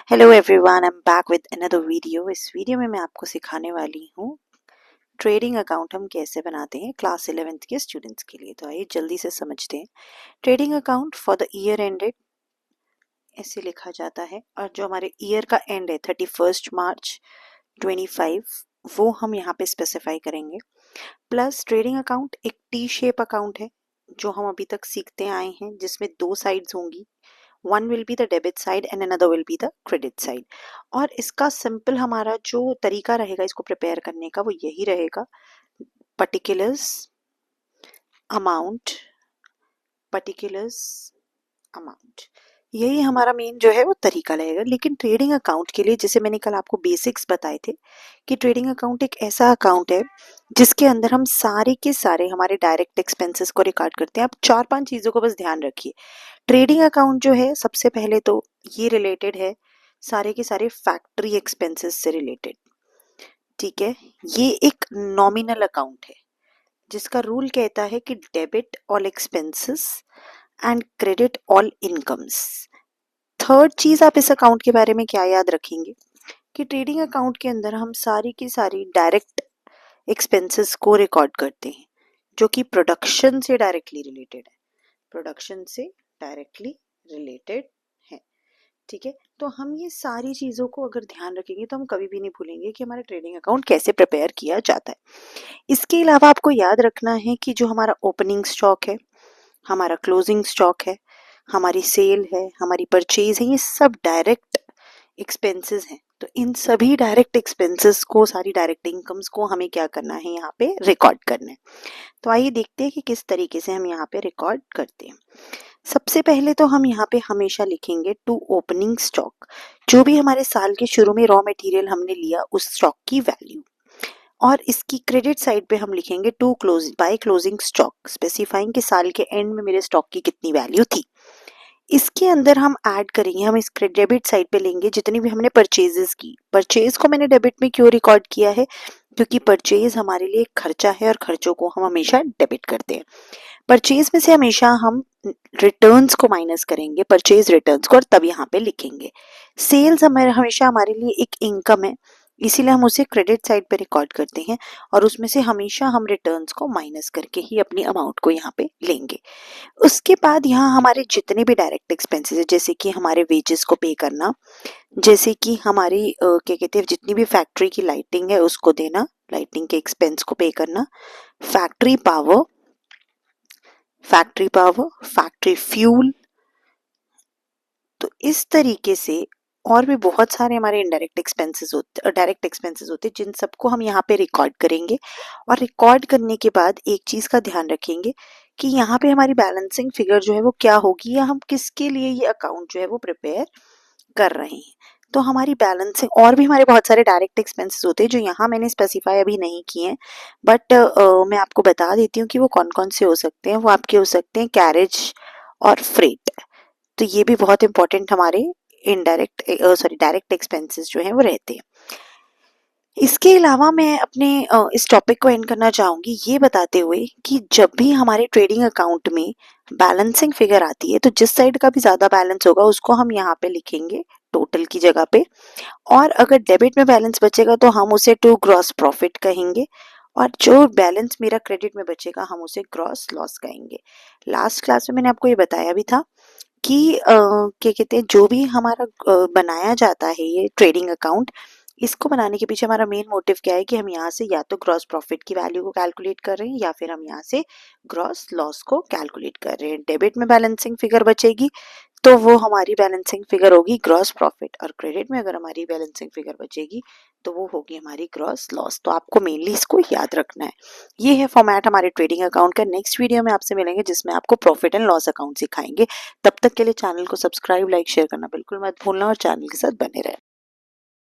Hello everyone, I am back with another video. इस video में मैं आपको सिखाने वाली हूँ ट्रेडिंग अकाउंट हम कैसे बनाते हैं क्लास 11th के स्टूडेंट्स के लिए। तो आइए जल्दी से समझते हैं। Trading account for the year ended ऐसे लिखा जाता है, और जो हमारे ईयर का एंड है 31 मार्च 25, वो हम यहाँ पे स्पेसिफाई करेंगे। प्लस ट्रेडिंग अकाउंट एक टी शेप अकाउंट है जो हम अभी तक सीखते आए हैं, जिसमें दो साइड्स होंगी। One will be the debit side and another will be the credit side. और इसका सिंपल हमारा जो तरीका रहेगा इसको प्रिपेयर करने का वो यही रहेगा। पर्टिकुलर्स अमाउंट, पर्टिकुलर्स अमाउंट, यही हमारा मेन जो है वो तरीका रहेगा। लेकिन ट्रेडिंग अकाउंट के लिए, जैसे मैंने कल आपको बेसिक्स बताए थे कि ट्रेडिंग अकाउंट एक ऐसा अकाउंट है जिसके अंदर हम सारे के सारे हमारे डायरेक्ट एक्सपेंसेस को रिकॉर्ड करते हैं। आप 4-5 चीज़ों को बस ध्यान रखिए। ट्रेडिंग अकाउंट जो है सबसे पहले तो ये रिलेटेड है सारे के सारे फैक्ट्री एक्सपेंसेस से रिलेटेड। ठीक है, ये एक नॉमिनल अकाउंट है जिसका रूल कहता है कि debit all expenses and credit all incomes. Third चीज आप इस अकाउंट के बारे में क्या याद रखेंगे कि ट्रेडिंग अकाउंट के अंदर हम सारी की सारी डायरेक्ट एक्सपेंसेस को रिकॉर्ड करते हैं जो कि प्रोडक्शन से डायरेक्टली रिलेटेड है, प्रोडक्शन से डायरेक्टली रिलेटेड है। ठीक है, तो हम ये सारी चीज़ों को अगर ध्यान रखेंगे तो हम कभी भी नहीं भूलेंगे कि हमारा ट्रेडिंग अकाउंट कैसे प्रिपेयर किया जाता है। इसके अलावा आपको याद रखना है कि जो हमारा ओपनिंग स्टॉक है, हमारा क्लोजिंग स्टॉक है, हमारी सेल है, हमारी परचेज है, ये सब डायरेक्ट एक्सपेंसेस हैं। तो इन सभी डायरेक्ट एक्सपेंसेस को, सारी डायरेक्ट इनकम्स को हमें क्या करना है, यहाँ पे रिकॉर्ड करना है। तो आइए देखते हैं कि किस तरीके से हम यहाँ पे रिकॉर्ड करते हैं। सबसे पहले तो हम यहाँ पे हमेशा लिखेंगे टू ओपनिंग स्टॉक, जो भी हमारे साल के शुरू में रॉ मटेरियल हमने लिया उस स्टॉक की वैल्यू। और इसकी क्रेडिट साइड पे हम लिखेंगे to close by closing stock, specifying कि साल के एंड में मेरे स्टॉक की कितनी वैल्यू थी। इसके अंदर हम ऐड करेंगे, हम इस डेबिट साइड पे लेंगे जितनी भी हमने परचेजेस की। परचेज को मैंने डेबिट में क्यों रिकॉर्ड किया है, क्योंकि परचेज हमारे लिए एक खर्चा है और खर्चों को हम हमेशा डेबिट करते हैं। परचेज में से हमेशा हम रिटर्न्स को माइनस करेंगे, परचेज रिटर्न्स को, और तब यहाँ पे लिखेंगे। सेल्स हमारे हमेशा हमारे लिए एक इनकम है, इसीलिए हम उसे क्रेडिट साइड पे रिकॉर्ड करते हैं, और उसमें से हमेशा हम रिटर्न्स को माइनस करके ही अपनी अमाउंट को यहाँ पे लेंगे। उसके बाद यहाँ हमारे जितने भी डायरेक्ट एक्सपेंसेस है, जैसे कि हमारे वेजेस को पे करना, जैसे कि हमारी क्या कहते हैं, जितनी भी फैक्ट्री की लाइटिंग है उसको देना, लाइटिंग के एक्सपेंस को पे करना, फैक्ट्री पावर, फैक्ट्री फ्यूल। तो इस तरीके से और भी बहुत सारे हमारे इनडायरेक्ट एक्सपेंसेस होते, डायरेक्ट एक्सपेंसेस होते हैं, जिन सबको हम यहाँ पे रिकॉर्ड करेंगे। और रिकॉर्ड करने के बाद एक चीज का ध्यान रखेंगे कि यहाँ पे हमारी बैलेंसिंग फिगर जो है वो क्या होगी, या हम किसके लिए ये अकाउंट जो है वो प्रिपेयर कर रहे हैं। तो हमारी बैलेंसिंग, और भी हमारे बहुत सारे डायरेक्ट एक्सपेंसेस होते हैं जो यहाँ मैंने स्पेसिफाई अभी नहीं किए हैं, बट मैं आपको बता देती हूँ कि वो कौन कौन से हो सकते हैं। वो आपके हो सकते हैं कैरेज और फ्रेट। तो ये भी बहुत इंपॉर्टेंट हमारे डायरेक्ट एक्सपेंसेस जो हैं वो रहते हैं। इसके अलावा मैं अपने इस टॉपिक को एंड करना चाहूँगी ये बताते हुए कि जब भी हमारे ट्रेडिंग अकाउंट में बैलेंसिंग फिगर आती है तो जिस साइड का भी ज़्यादा बैलेंस होगा उसको हम यहाँ पे लिखेंगे टोटल की जगह पे, और अगर डेबिट में बैलेंस बचेगा तो हम उसे टू ग्रॉस प्रॉफिट कहेंगे, और जो बैलेंस मेरा क्रेडिट में बचेगा हम उसे ग्रॉस लॉस कहेंगे। लास्ट क्लास में मैंने आपको ये बताया भी था कि क्या कहते हैं, जो भी हमारा बनाया जाता है ये ट्रेडिंग अकाउंट, इसको बनाने के पीछे हमारा मेन मोटिव क्या है कि हम यहाँ से या तो ग्रॉस प्रॉफिट की वैल्यू को कैलकुलेट कर रहे हैं या फिर हम यहाँ से ग्रॉस लॉस को कैलकुलेट कर रहे हैं। डेबिट में बैलेंसिंग फिगर बचेगी तो वो हमारी बैलेंसिंग फिगर होगी ग्रॉस प्रॉफिट, और क्रेडिट में अगर हमारी बैलेंसिंग फिगर बचेगी तो वो होगी हमारी ग्रॉस लॉस। तो आपको मेनली इसको याद रखना है। ये है फॉर्मेट हमारे ट्रेडिंग अकाउंट का। नेक्स्ट वीडियो में आपसे मिलेंगे जिसमें आपको प्रॉफिट एंड लॉस अकाउंट सिखाएंगे। तब तक के लिए चैनल को सब्सक्राइब, लाइक, शेयर करना बिल्कुल मत भूलना, और चैनल के साथ बने रहें।